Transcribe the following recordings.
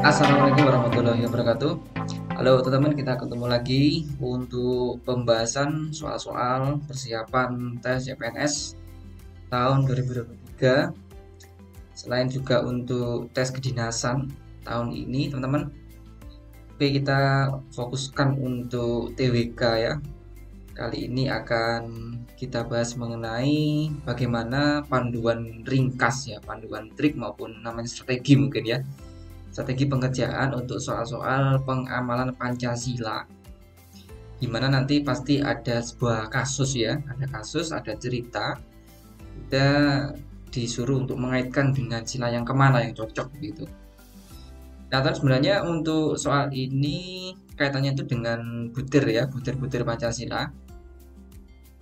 Assalamualaikum warahmatullahi wabarakatuh. Halo teman-teman, kita ketemu lagi untuk pembahasan soal-soal persiapan tes CPNS tahun 2023. Selain juga untuk tes kedinasan tahun ini, teman-teman. Oke, kita fokuskan untuk TWK ya. Kali ini akan kita bahas mengenai bagaimana panduan ringkas ya, panduan trik maupun namanya strategi mungkin ya. Strategi pengerjaan untuk soal-soal pengamalan Pancasila, di mana nanti pasti ada sebuah kasus ya, ada kasus, ada cerita, kita disuruh untuk mengaitkan dengan sila yang kemana yang cocok gitu. Nah, terus sebenarnya untuk soal ini kaitannya itu dengan butir ya, butir-butir Pancasila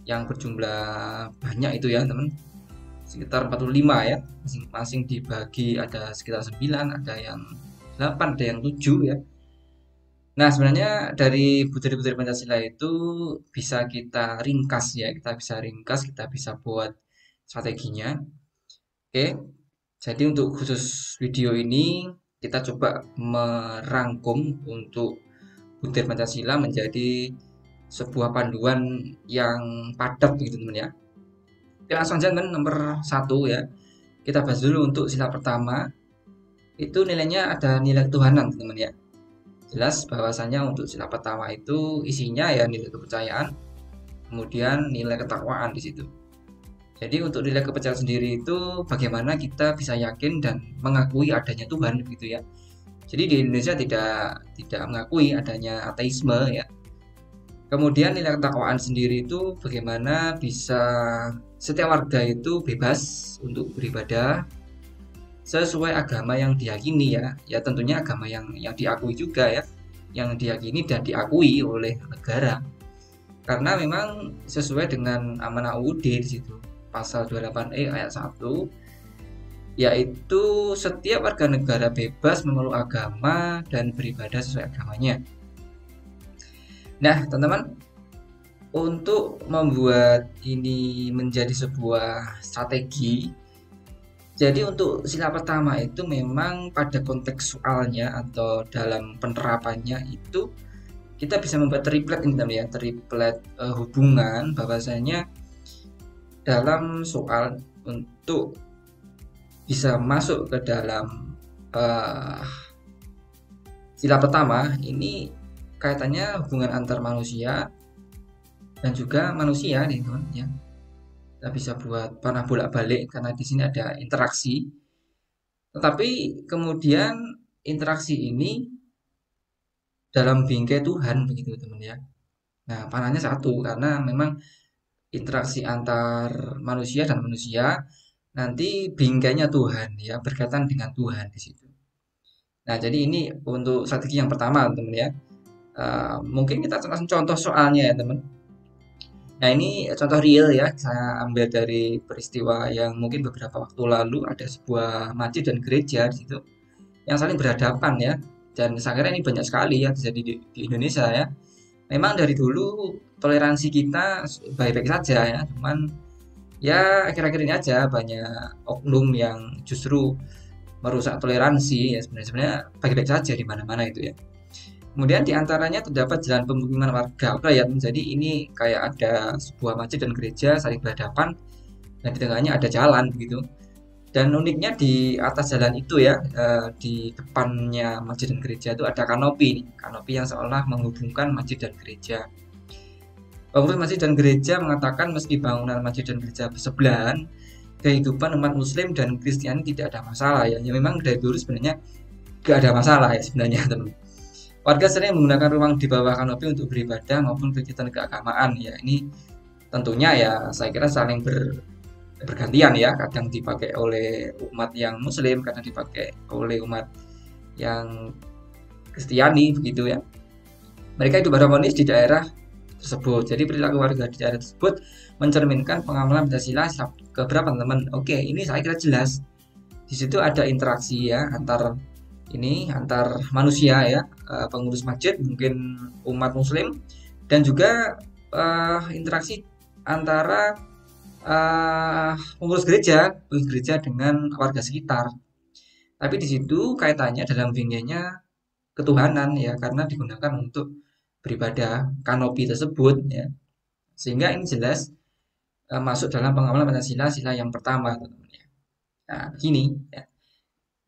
yang berjumlah banyak itu ya teman, sekitar 45 ya, masing-masing dibagi ada sekitar 9, ada yang 8, ada yang 7 ya. Nah, sebenarnya dari butir-butir Pancasila itu bisa kita ringkas ya, kita bisa ringkas, kita bisa buat strateginya. Oke, jadi untuk khusus video ini kita coba merangkum untuk butir Pancasila menjadi sebuah panduan yang padat gitu teman ya. Oke, langsung aja teman, nomor 1 ya. Kita bahas dulu untuk sila pertama. Itu nilainya ada nilai ketuhanan teman ya. Jelas bahwasanya untuk sila pertama itu isinya ya nilai kepercayaan, kemudian nilai ketakwaan di situ. Jadi untuk nilai kepercayaan sendiri itu bagaimana kita bisa yakin dan mengakui adanya Tuhan gitu ya. Jadi di Indonesia tidak mengakui adanya ateisme ya. Kemudian nilai ketakwaan sendiri itu bagaimana bisa setiap warga itu bebas untuk beribadah sesuai agama yang diyakini ya. Ya tentunya agama yang diakui juga ya, yang diyakini dan diakui oleh negara. Karena memang sesuai dengan amanah UUD di situ, pasal 28E ayat 1, yaitu setiap warga negara bebas memeluk agama dan beribadah sesuai agamanya. Nah, teman-teman, untuk membuat ini menjadi sebuah strategi, jadi untuk sila pertama itu memang pada konteks soalnya atau dalam penerapannya itu kita bisa membuat triplet ini ya, triplet hubungan bahwasanya dalam soal untuk bisa masuk ke dalam sila pertama ini kaitannya hubungan antar manusia dan juga manusia nih teman ya. Kita bisa buat panah bolak-balik karena di sini ada interaksi. Tetapi kemudian interaksi ini dalam bingkai Tuhan begitu teman ya. Nah, panahnya satu karena memang interaksi antar manusia dan manusia nanti bingkainya Tuhan ya, berkaitan dengan Tuhan di situ. Nah, jadi ini untuk strategi yang pertama teman ya. Mungkin kita langsung contoh soalnya ya teman. Nah, ini contoh real ya, saya ambil dari peristiwa yang mungkin beberapa waktu lalu ada sebuah masjid dan gereja di situ yang saling berhadapan ya. Dan saya kira ini banyak sekali ya terjadi di Indonesia ya. Memang dari dulu toleransi kita baik-baik saja ya, cuman ya akhir-akhir ini aja banyak oknum yang justru merusak toleransi ya, sebenarnya baik-baik saja di mana-mana itu ya. Kemudian diantaranya terdapat jalan pemukiman warga rakyat. Jadi ini kayak ada sebuah masjid dan gereja saling berhadapan dan di tengahnya ada jalan begitu. Dan uniknya di atas jalan itu ya, di depannya masjid dan gereja itu ada kanopi, kanopi yang seolah menghubungkan masjid dan gereja. Pengurus masjid dan gereja mengatakan meski bangunan masjid dan gereja bersebelahan, kehidupan umat Muslim dan Kristiani tidak ada masalah ya. Ya memang dari dulu sebenarnya gak ada masalah ya sebenarnya teman. Warga sering menggunakan ruang di bawah kanopi untuk beribadah maupun kegiatan keagamaan ya. Ini tentunya ya saya kira saling bergantian ya, kadang dipakai oleh umat yang Muslim, kadang dipakai oleh umat yang Kristiani begitu ya. Mereka hidup harmonis di daerah tersebut. Jadi perilaku warga di daerah tersebut mencerminkan pengamalan Pancasila keberapa teman-teman. Oke, ini saya kira jelas. Di situ ada interaksi ya antar manusia ya, pengurus masjid mungkin umat Muslim dan juga interaksi antara pengurus gereja dengan warga sekitar. Tapi di situ kaitannya dalam bingkainya ketuhanan ya, karena digunakan untuk beribadah kanopi tersebut ya. Sehingga ini jelas masuk dalam pengamalan Pancasila sila yang pertama teman-teman ya. Nah, begini ya.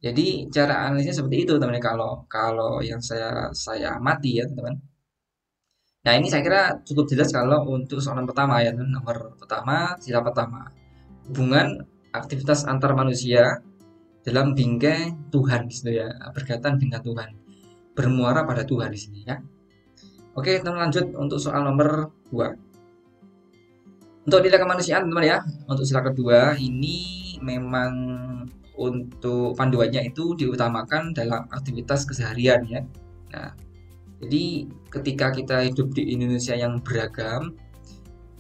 Jadi cara analisnya seperti itu teman-teman kalau kalau yang saya amati ya teman-teman. Nah, ini saya kira cukup jelas kalau untuk soalan pertama ya, nomor pertama, sila pertama. Hubungan aktivitas antar manusia dalam bingkai Tuhan gitu ya, berkaitan dengan Tuhan. Bermuara pada Tuhan di sini ya. Oke, kita lanjut untuk soal nomor 2. Untuk nilai kemanusiaan teman ya, untuk sila kedua ini memang untuk panduannya itu diutamakan dalam aktivitas keseharian ya. Nah, jadi ketika kita hidup di Indonesia yang beragam,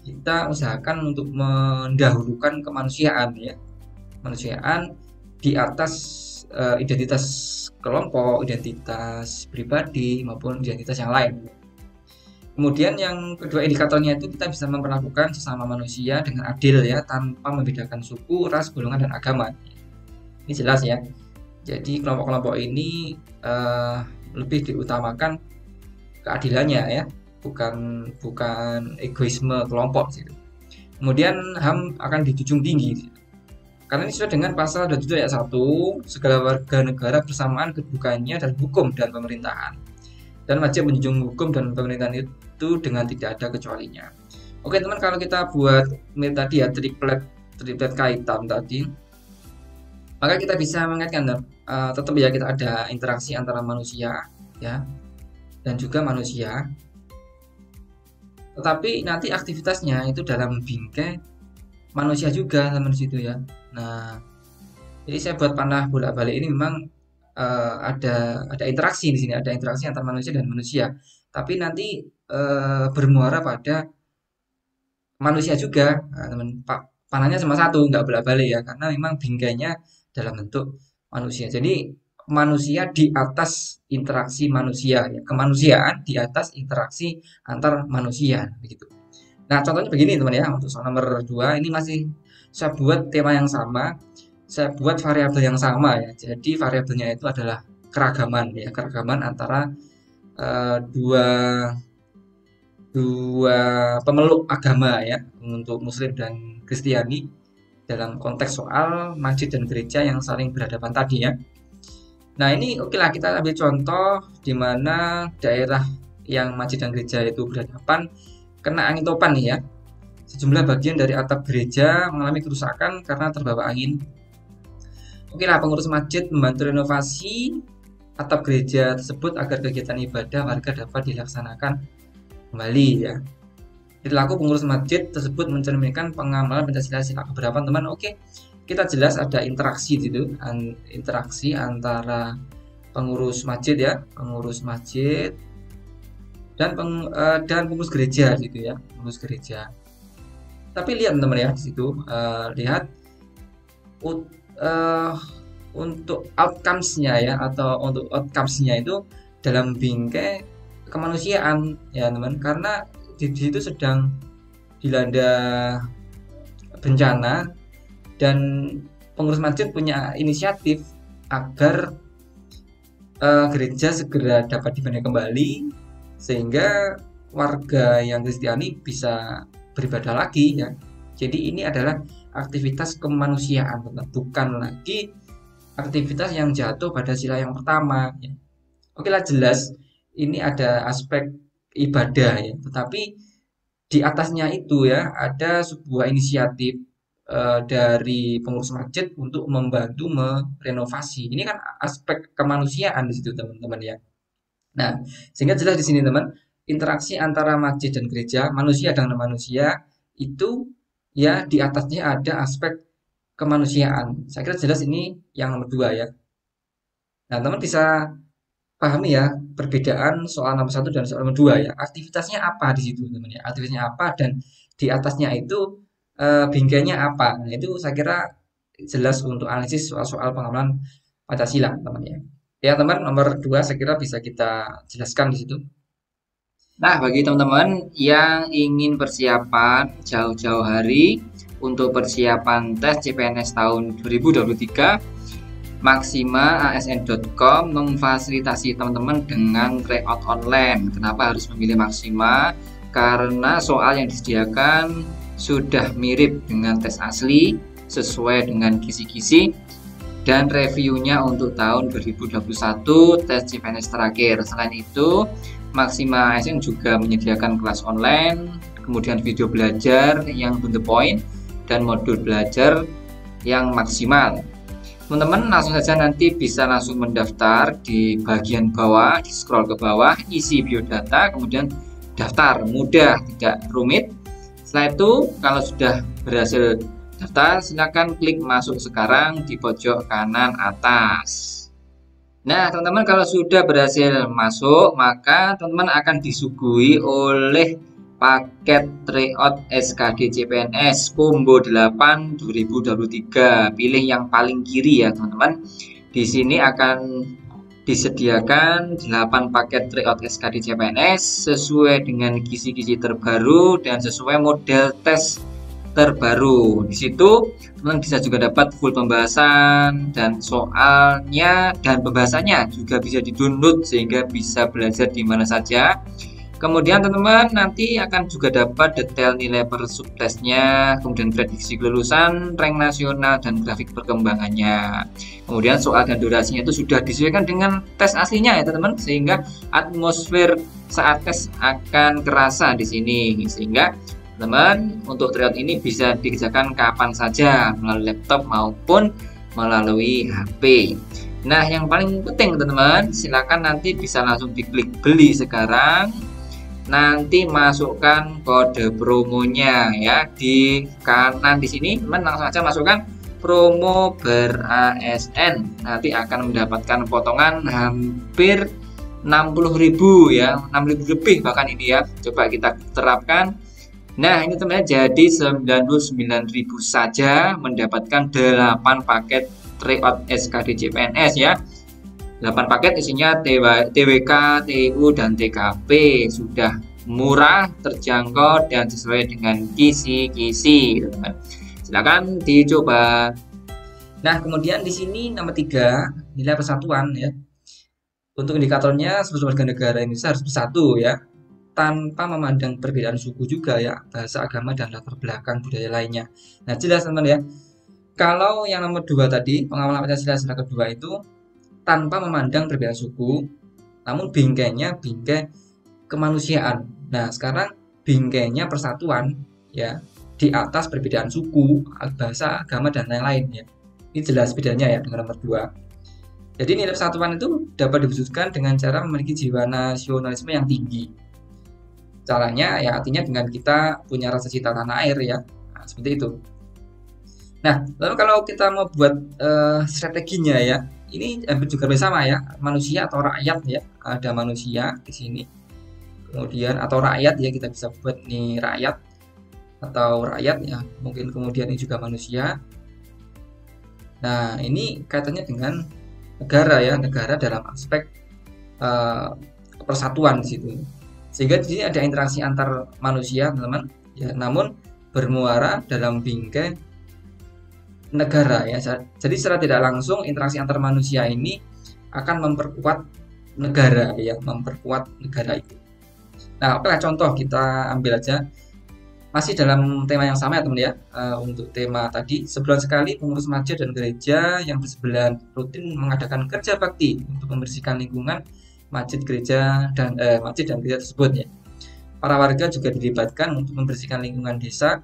kita usahakan untuk mendahulukan kemanusiaan ya. Kemanusiaan di atas identitas kelompok, identitas pribadi maupun identitas yang lain. Kemudian yang kedua indikatornya itu kita bisa memperlakukan sesama manusia dengan adil ya, tanpa membedakan suku, ras, golongan, dan agama. Ini jelas ya. Jadi kelompok-kelompok ini lebih diutamakan keadilannya ya, bukan egoisme kelompok gitu. Kemudian HAM akan dijunjung tinggi. Karena ini sesuai dengan pasal 27 ayat 1, segala warga negara bersamaan kedudukannya dalam hukum dan pemerintahan. Dan wajib menjunjung hukum dan pemerintahan itu dengan tidak ada kecualinya. Oke teman, kalau kita buat tadi ya triplet kaitan tadi, maka kita bisa mengaitkan tetap ya kita ada interaksi antara manusia ya dan juga manusia. Tetapi nanti aktivitasnya itu dalam bingkai manusia juga teman situ ya. Nah, jadi saya buat panah bolak-balik ini memang ada interaksi di sini, ada interaksi antar manusia dan manusia. Tapi nanti bermuara pada manusia juga, nah, teman. Panahnya cuma satu, nggak bolak-balik ya, karena memang bingkainya dalam bentuk manusia. Jadi manusia di atas interaksi manusia, ya. Kemanusiaan di atas interaksi antar manusia, begitu. Nah, contohnya begini teman ya, untuk soal nomor 2 ini masih saya buat tema yang sama. Saya buat variabel yang sama ya. Jadi variabelnya itu adalah keragaman ya, keragaman antara dua pemeluk agama ya, untuk Muslim dan Kristiani dalam konteks soal masjid dan gereja yang saling berhadapan tadi ya. Nah, ini oke lah kita ambil contoh di mana daerah yang masjid dan gereja itu berhadapan kena angin topan nih ya. Sejumlah bagian dari atap gereja mengalami kerusakan karena terbawa angin. Oke lah, pengurus masjid membantu renovasi atap gereja tersebut agar kegiatan ibadah warga dapat dilaksanakan kembali ya. Perilaku pengurus masjid tersebut mencerminkan pengamalan Pancasila sila keberapa teman. Oke, kita jelas ada interaksi gitu, interaksi antara pengurus masjid ya, pengurus masjid dan pengurus gereja gitu ya, pengurus gereja. Tapi lihat teman-teman ya di situ, lihat untuk outcomes-nya ya, atau untuk outcomes-nya itu dalam bingkai kemanusiaan ya teman, karena di situ sedang dilanda bencana dan pengurus masjid punya inisiatif agar gereja segera dapat dibangun kembali sehingga warga yang Kristiani bisa beribadah lagi ya. Jadi ini adalah aktivitas kemanusiaan, bukan lagi aktivitas yang jatuh pada sila yang pertama ya. Oke lah, jelas ini ada aspek ibadah ya, tetapi di atasnya itu ya ada sebuah inisiatif dari pengurus masjid untuk membantu merenovasi. Ini kan aspek kemanusiaan di situ teman-teman ya. Nah, sehingga jelas di sini teman, interaksi antara masjid dan gereja, manusia dengan manusia itu ya di atasnya ada aspek kemanusiaan. Saya kira jelas ini yang nomor 2 ya. Nah, teman bisa pahami ya perbedaan soal nomor 1 dan soal nomor 2 ya. Aktivitasnya apa di situ teman ya? Aktivitasnya apa dan di atasnya itu bingkainya apa? Nah, itu saya kira jelas untuk analisis soal-soal pengamalan Pancasila teman ya. Ya teman, nomor 2 saya kira bisa kita jelaskan di situ. Nah, bagi teman-teman yang ingin persiapan jauh-jauh hari untuk persiapan tes CPNS tahun 2023, Maxima.asn.com memfasilitasi teman-teman dengan tryout online. Kenapa harus memilih Maxima? Karena soal yang disediakan sudah mirip dengan tes asli, sesuai dengan kisi-kisi, dan reviewnya untuk tahun 2021 tes CPNS terakhir. Selain itu, Maxima ASN juga menyediakan kelas online, kemudian video belajar yang to the point, dan modul belajar yang maksimal. Teman-teman langsung saja nanti bisa langsung mendaftar di bagian bawah, di scroll ke bawah, isi biodata, kemudian daftar, mudah, tidak rumit. Setelah itu, kalau sudah berhasil daftar, silakan klik masuk sekarang di pojok kanan atas. Nah, teman-teman kalau sudah berhasil masuk, maka teman-teman akan disuguhi oleh paket tryout SKD CPNS Combo 8 2023. Pilih yang paling kiri ya, teman-teman. Di sini akan disediakan 8 paket tryout SKD CPNS sesuai dengan kisi-kisi terbaru dan sesuai model tes terbaru. Di situ teman bisa juga dapat full pembahasan dan soalnya dan pembahasannya juga bisa di-download sehingga bisa belajar di mana saja. Kemudian teman-teman nanti akan juga dapat detail nilai per subtesnya, kemudian prediksi kelulusan, rank nasional, dan grafik perkembangannya. Kemudian soal dan durasinya itu sudah disesuaikan dengan tes aslinya ya teman-teman, sehingga atmosfer saat tes akan kerasa di sini. Sehingga teman-teman untuk tryout ini bisa dikerjakan kapan saja melalui laptop maupun melalui HP. Nah, yang paling penting teman-teman, silakan nanti bisa langsung diklik beli sekarang. Nanti masukkan kode promonya ya di kanan di sini, teman langsung aja masukkan promo ber-ASN. Nanti akan mendapatkan potongan hampir 60.000 ya, 6.000 lebih bahkan ini ya. Coba kita terapkan. Nah, ini teman-teman jadi 99.000 saja mendapatkan 8 paket tryout SKD CPNS ya. 8 paket isinya TWK, TU, dan TKP. Sudah murah, terjangkau, dan sesuai dengan kisi-kisi. Silakan dicoba. Nah, kemudian di sini nomor 3, nilai persatuan ya. Untuk indikatornya seluruh warga negara Indonesia harus bersatu ya, tanpa memandang perbedaan suku juga ya, bahasa, agama, dan latar belakang budaya lainnya. Nah, jelas teman ya. Kalau yang nomor 2 tadi, pengawalan Pancasila sila kedua itu tanpa memandang perbedaan suku, namun bingkainya bingkai kemanusiaan. Nah, sekarang bingkainya persatuan ya, di atas perbedaan suku, bahasa, agama, dan lain-lain ya. Ini jelas bedanya ya dengan nomor 2. Jadi nilai persatuan itu dapat diwujudkan dengan cara memiliki jiwa nasionalisme yang tinggi. Caranya ya artinya dengan kita punya rasa cinta tanah air ya. Nah, seperti itu. Nah, lalu kalau kita mau buat strateginya ya, ini hampir juga bersama ya, manusia atau rakyat ya. Ada manusia di sini. Kemudian atau rakyat ya, kita bisa buat nih rakyat atau rakyat ya. Mungkin kemudian ini juga manusia. Nah, ini kaitannya dengan negara ya, negara dalam aspek persatuan di situ. Sehingga di sini ada interaksi antar manusia, teman-teman. Ya, namun bermuara dalam bingkai negara ya. Jadi secara tidak langsung interaksi antar manusia ini akan memperkuat negara ya, memperkuat negara itu. Nah, oke, contoh kita ambil aja masih dalam tema yang sama ya teman ya. Untuk tema tadi, sebulan sekali pengurus masjid dan gereja yang bersebelahan rutin mengadakan kerja bakti untuk membersihkan lingkungan masjid dan gereja tersebut ya. Para warga juga dilibatkan untuk membersihkan lingkungan desa.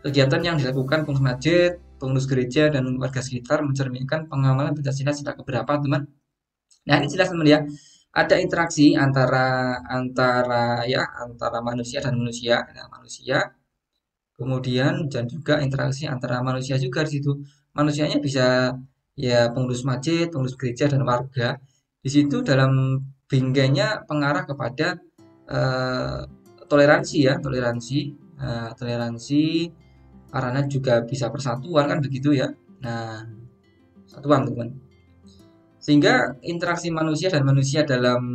Kegiatan yang dilakukan pengurus masjid, pengurus gereja, dan warga sekitar mencerminkan pengamalan Pancasila sila keberapa, teman. Nah, ini jelas teman ya. Ada interaksi antara manusia dan manusia, kemudian dan juga interaksi antara manusia juga di situ. Manusianya bisa ya pengurus masjid, pengurus gereja, dan warga. Di situ dalam binggainya pengarah kepada toleransi ya, toleransi karena juga bisa persatuan kan begitu ya. Nah, persatuan teman. Sehingga interaksi manusia dan manusia dalam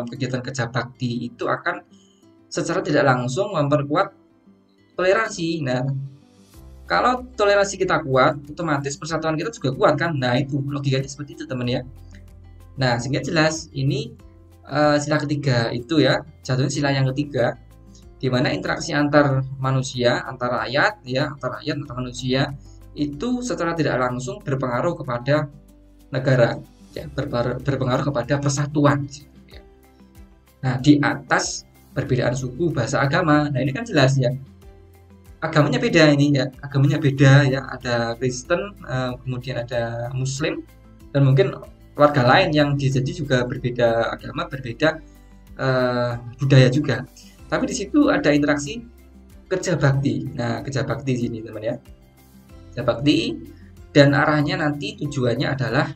kegiatan kerja bakti itu akan secara tidak langsung memperkuat toleransi. Nah, Kalau toleransi kita kuat, otomatis persatuan kita juga kuat kan. Nah, itu logikanya seperti itu teman ya. Nah, sehingga jelas ini sila ketiga itu ya, jatuhnya sila yang ketiga, di mana interaksi antar manusia, antar rakyat ya, antar manusia itu secara tidak langsung berpengaruh kepada negara, ya, berpengaruh kepada persatuan. Ya. Nah, di atas perbedaan suku, bahasa, agama, nah ini kan jelas ya, agamanya beda ini ya, agamanya beda ya, ada Kristen, kemudian ada Muslim, dan mungkin warga lain yang di jadi juga berbeda agama, berbeda budaya juga. Tapi di situ ada interaksi kerja bakti. Nah, kerja bakti di sini teman ya. Kerja bakti dan arahnya nanti tujuannya adalah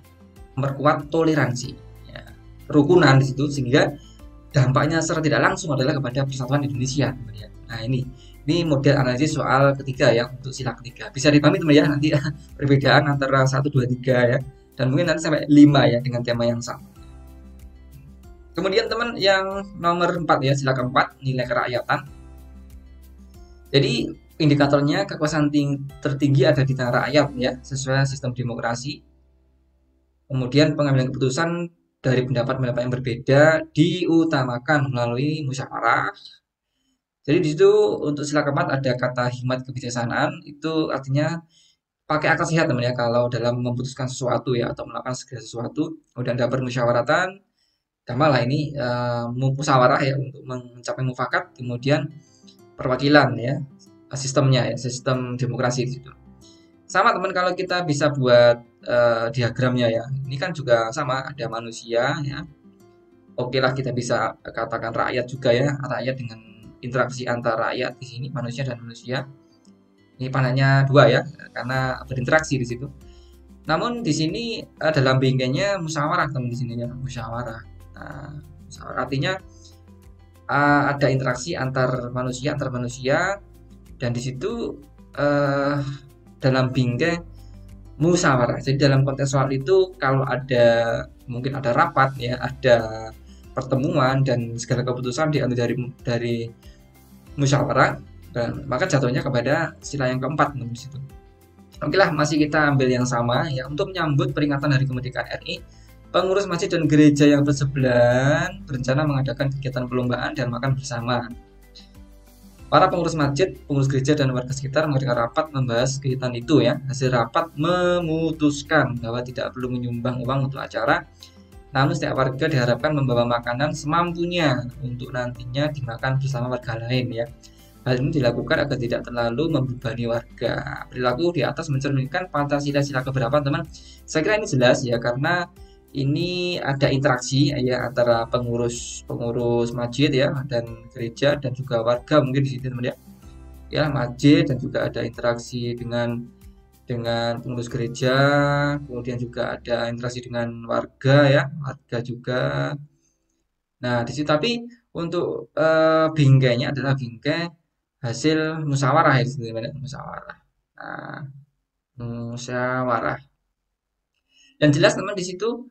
memperkuat toleransi, ya, kerukunan di situ, sehingga dampaknya secara tidak langsung adalah kepada persatuan Indonesia teman ya. Nah, ini model analisis soal ketiga ya, untuk sila ketiga. Bisa dipahami teman ya nanti perbedaan antara 1, 2, 3 ya. Dan mungkin nanti sampai 5 ya dengan tema yang sama. Kemudian teman yang nomor 4 ya, sila keempat, nilai kerakyatan. Jadi indikatornya kekuasaan tertinggi ada di tangan rakyat ya, sesuai sistem demokrasi. Kemudian pengambilan keputusan dari pendapat-pendapat yang berbeda diutamakan melalui musyawarah. Jadi di situ untuk sila keempat ada kata hikmat kebijaksanaan, itu artinya pakai akal sehat teman ya kalau dalam memutuskan sesuatu ya, atau melakukan segala sesuatu. Kemudian ada permusyawaratan, lah ini musyawarah ya untuk mencapai mufakat. Kemudian perwakilan ya, sistemnya ya, sistem demokrasi di situ. Sama teman kalau kita bisa buat diagramnya ya, ini kan juga sama, ada manusia ya. Oke lah, kita bisa katakan rakyat juga ya, rakyat dengan interaksi antara rakyat di sini, manusia dan manusia. Ini panahnya 2 ya, karena berinteraksi di situ. Namun di sini dalam bingkainya musyawarah teman di sini ya, musyawarah. Nah, artinya ada interaksi antar manusia, dan di situ dalam bingkai musyawarah. Jadi dalam konteks soal itu kalau ada mungkin ada rapat ya, ada pertemuan dan segala keputusan diambil dari musyawarah, dan maka jatuhnya kepada sila yang keempat di situ. Oke lah, masih kita ambil yang sama ya, untuk menyambut peringatan Hari Kemerdekaan RI. Pengurus masjid dan gereja yang bersebelahan berencana mengadakan kegiatan perlombaan dan makan bersama. Para pengurus masjid, pengurus gereja, dan warga sekitar mengadakan rapat membahas kegiatan itu ya. Hasil rapat memutuskan bahwa tidak perlu menyumbang uang untuk acara, namun setiap warga diharapkan membawa makanan semampunya untuk nantinya dimakan bersama warga lain ya. Hal ini dilakukan agar tidak terlalu membebani warga. Perilaku di atas mencerminkan Pancasila sila keberapa teman? Saya kira ini jelas ya, karena ini ada interaksi ya antara pengurus masjid ya dan gereja dan juga warga mungkin di sini teman ya. Ya, masjid dan juga ada interaksi dengan pengurus gereja, kemudian juga ada interaksi dengan warga ya, warga juga. Nah, di situ tapi untuk bingkainya adalah bingkai hasil musyawarah ya, sebenarnya musyawarah. Nah, musyawarah. Dan jelas teman di situ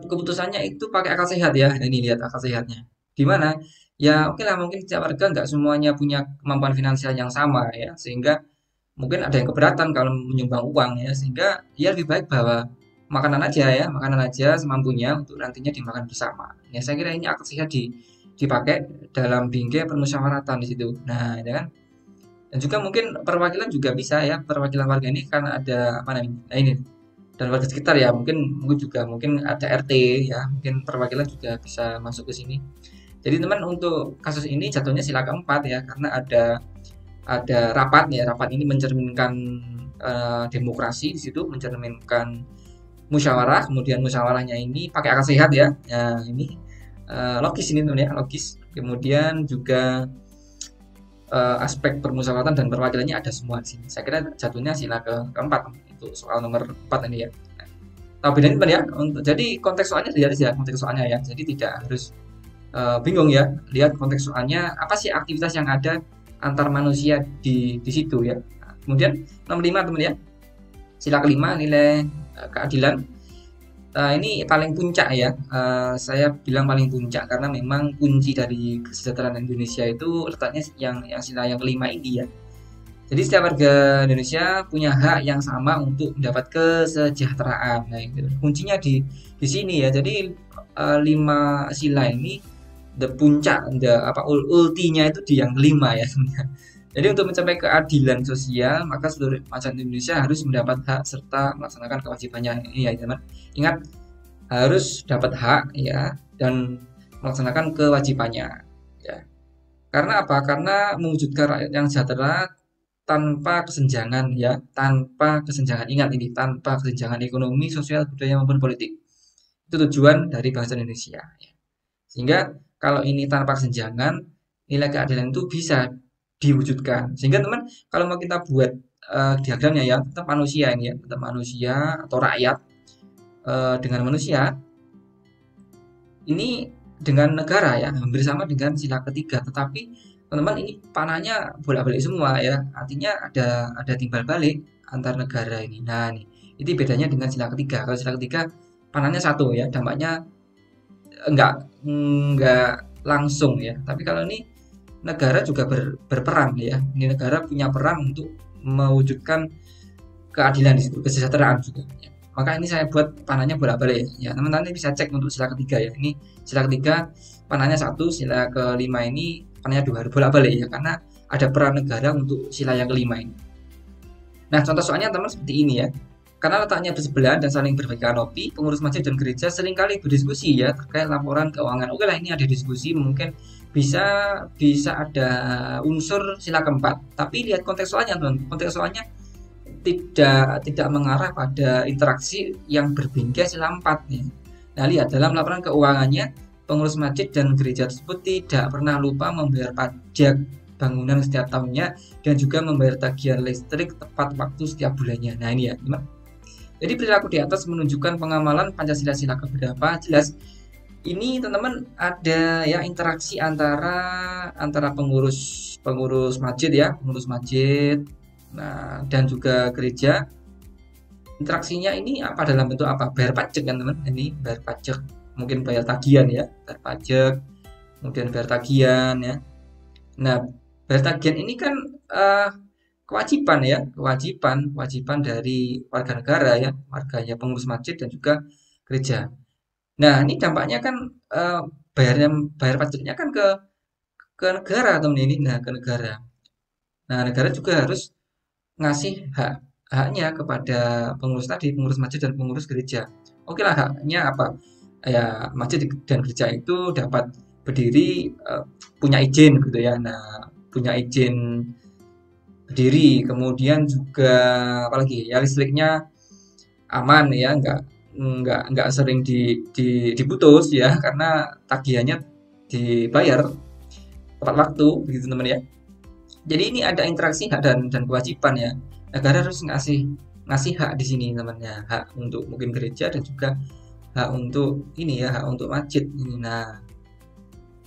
keputusannya itu pakai akal sehat ya. Nah, ini lihat akal sehatnya. Di mana? Ya oke lah, mungkin setiap warga nggak semuanya punya kemampuan finansial yang sama ya, sehingga mungkin ada yang keberatan kalau menyumbang uang ya, sehingga ya lebih baik bahwa makanan aja semampunya untuk nantinya dimakan bersama. Ya saya kira ini akal sehat dipakai dalam bingkai permusyawaratan di situ. Nah, ya kan? Dan juga mungkin perwakilan juga bisa ya, perwakilan warga ini karena ada apa namanya? Nah, ini dan warga sekitar ya, mungkin ada RT ya, mungkin perwakilan juga bisa masuk ke sini. Jadi teman, untuk kasus ini jatuhnya sila keempat ya, karena ada rapat ya, rapat ini mencerminkan demokrasi di situ, mencerminkan musyawarah, kemudian musyawarahnya ini pakai akal sehat ya. Nah, ini logis ini teman ya, logis. Kemudian juga aspek permusyawaratan dan perwakilannya ada semua di sini. Saya kira jatuhnya sila keempat untuk soal nomor 4 ini ya. Nah, bedain teman ya. Jadi konteks soalnya lihat ya, konteks soalnya ya. Jadi tidak harus bingung ya. Lihat konteks soalnya, apa sih aktivitas yang ada antar manusia di situ ya. Nah, kemudian nomor 5 teman ya. Sila kelima, nilai keadilan. Ini paling puncak ya. Saya bilang paling puncak karena memang kunci dari kesejahteraan Indonesia itu letaknya yang sila yang kelima ini ya. Jadi setiap warga Indonesia punya hak yang sama untuk mendapat kesejahteraan. Nah, itu kuncinya di sini ya. Jadi lima sila ini the puncak, ultinya itu di yang kelima ya sebenarnya. Jadi untuk mencapai keadilan sosial, maka seluruh masyarakat Indonesia harus mendapat hak serta melaksanakan kewajibannya. Ini ya teman. Ingat, harus dapat hak ya dan melaksanakan kewajibannya ya. Karena apa? Karena mewujudkan rakyat yang sejahtera tanpa kesenjangan ya, tanpa kesenjangan. Ingat ini, tanpa kesenjangan ekonomi, sosial, budaya maupun politik. Itu tujuan dari bangsa Indonesia ya. Sehingga kalau ini tanpa kesenjangan, nilai keadilan itu bisa diwujudkan. Sehingga teman, kalau mau kita buat diagramnya ya, tetap manusia ini ya, tetap manusia atau rakyat dengan manusia ini dengan negara ya, hampir sama dengan sila ketiga. Tetapi teman-teman, ini panahnya bolak-balik semua ya, artinya ada timbal balik antar negara ini. Nah, ini bedanya dengan sila ketiga. Kalau sila ketiga panahnya satu ya, dampaknya enggak langsung ya. Tapi kalau ini negara juga berperan ya. Ini negara punya peran untuk mewujudkan keadilan di situ, kesejahteraan juga ya. Maka ini saya buat panahnya bolak-balik ya. Teman-teman bisa cek untuk sila ketiga ya. Ini sila ketiga panahnya satu, sila kelima ini panahnya dua, bolak-balik ya, karena ada peran negara untuk sila yang kelima ini. Nah, contoh soalnya teman seperti ini ya. Karena letaknya bersebelahan dan saling berbagi kanopi, pengurus masjid dan gereja seringkali berdiskusi ya terkait laporan keuangan. Oke lah, ini ada diskusi, mungkin bisa ada unsur sila keempat. Tapi lihat konteks soalnya, teman. Konteks soalnya tidak mengarah pada interaksi yang berbingkai sila 4 nih. Nah, lihat dalam laporan keuangannya, pengurus masjid dan gereja tersebut tidak pernah lupa membayar pajak bangunan setiap tahunnya dan juga membayar tagihan listrik tepat waktu setiap bulannya. Nah, ini ya, teman. Jadi perilaku di atas menunjukkan pengamalan Pancasila sila keberapa. Jelas ini teman-teman ada ya interaksi antara pengurus masjid ya, pengurus masjid. Nah, dan juga gereja. Interaksinya ini apa, dalam bentuk apa? Bayar pajak kan teman. Ini bayar pajak, mungkin bayar tagihan ya, bayar pajak, kemudian bayar tagihan ya. Nah, bayar tagihan ini kan kewajiban ya, kewajiban dari warga negara ya, warganya pengurus masjid dan juga gereja. Nah, ini dampaknya kan bayar pajaknya kan ke negara teman ini. Nah, ke negara. Nah, negara juga harus ngasih haknya kepada pengurus tadi, pengurus masjid dan pengurus gereja. Oke lah, haknya apa? Ya, masjid dan gereja itu dapat berdiri, punya izin gitu ya. Nah, punya izin berdiri, kemudian juga apalagi ya, listriknya aman ya, nggak sering diputus ya, karena tagihannya dibayar tepat waktu begitu teman ya. Jadi ini ada interaksi hak dan kewajiban ya. Negara harus ngasih hak di sini temannya, hak untuk mungkin gereja dan juga hak untuk ini ya, hak untuk masjid ini. Nah,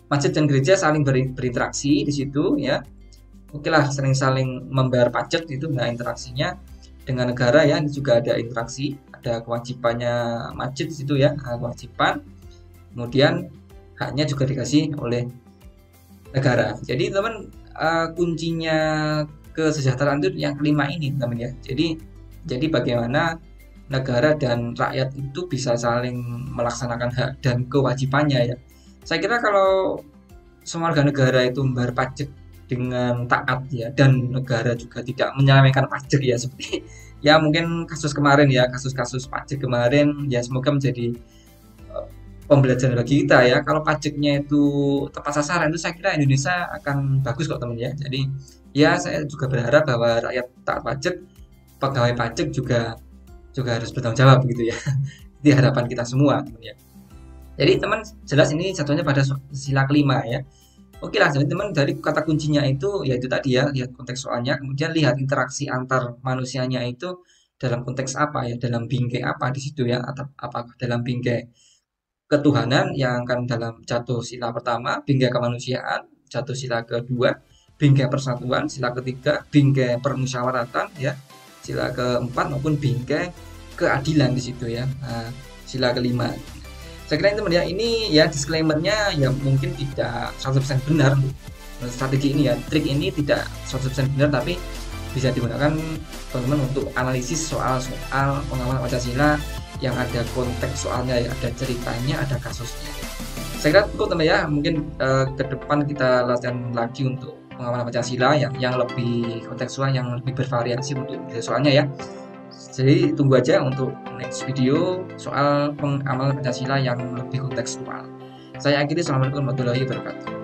masjid dan gereja saling berinteraksi di situ ya. Oke lah, sering saling membayar pajak itu. Nah, interaksinya dengan negara ya, ini juga ada interaksi, ada kewajibannya masjid di situ ya, kewajiban. Kemudian haknya juga dikasih oleh negara. Jadi teman, kuncinya kesejahteraan itu yang kelima ini teman ya. Jadi bagaimana negara dan rakyat itu bisa saling melaksanakan hak dan kewajibannya ya. Saya kira kalau semua warga negara itu membayar pajak dengan taat ya, dan negara juga tidak menyelewengkan pajak ya, seperti ya mungkin kasus kemarin ya, kasus pajak kemarin ya, semoga menjadi pembelajaran bagi kita ya. Kalau pajaknya itu tepat sasaran, itu saya kira Indonesia akan bagus kok teman ya. Jadi ya, saya juga berharap bahwa rakyat taat pajak, pegawai pajak juga harus bertanggung jawab begitu ya. Di harapan kita semua teman ya. Jadi teman, jelas ini satunya pada sila kelima ya. Oke lah teman, dari kata kuncinya itu yaitu tadi ya, lihat konteks soalnya, kemudian lihat interaksi antar manusianya itu dalam konteks apa ya, dalam bingkai apa di situ ya, atau apakah dalam bingkai ketuhanan yang akan dalam jatuh sila pertama, bingkai kemanusiaan, jatuh sila kedua, bingkai persatuan, sila ketiga, bingkai permusyawaratan ya, sila keempat, maupun bingkai keadilan di situ ya. Nah, sila kelima. Saya kira teman ya, ini ya disclaimernya ya mungkin tidak 100% benar. Strategi ini ya, trik ini tidak 100% benar, tapi bisa digunakan teman-teman untuk analisis soal-soal pengamalan Pancasila yang ada konteks soalnya, ya, ada ceritanya, ada kasusnya. Saya kira cukup teman ya, mungkin ke depan kita latihan lagi untuk pengamalan Pancasila yang lebih kontekstual, yang lebih bervariasi untuk soalnya ya. Jadi tunggu aja untuk next video soal pengamalan Pancasila yang lebih kontekstual. Saya akhiri, assalamualaikum warahmatullahi wabarakatuh.